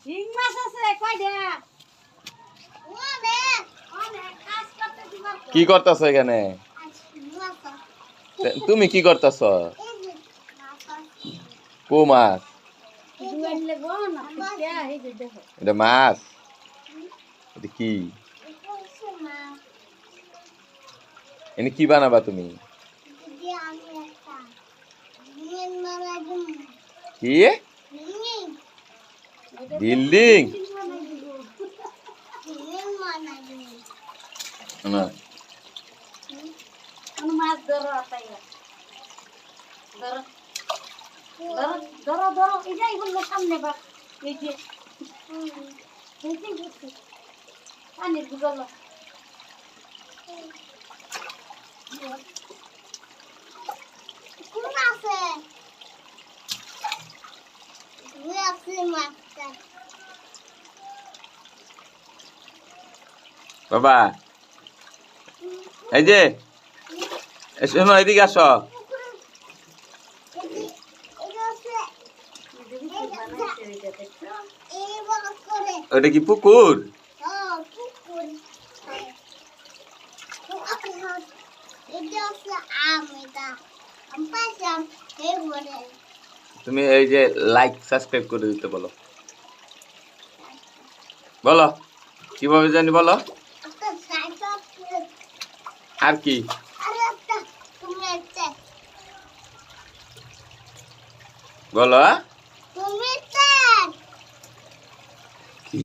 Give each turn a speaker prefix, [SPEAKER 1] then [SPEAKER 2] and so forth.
[SPEAKER 1] শিং মাছ আছে কয়টা?
[SPEAKER 2] কি করতেছ এখানে? তুমি কি করতেছ? কো মাছ? এটা মাছ? এটা কি? এনে কি বানাবা তুমি? কি বিল্ডিং? না
[SPEAKER 1] মাছ ধরো ধরো ধরো ধরো ধরো এটাই বললো সামনে বা এই যে পানির গুলো কোন আছে
[SPEAKER 2] বাবা এই যে শোনো এদিকে আসো। ওটা কি পুকুর? তুমি এই যে লাইক সাবস্ক্রাইব করে দিতে বলো। বলো কিভাবে জানি বলো। আর কি বলো?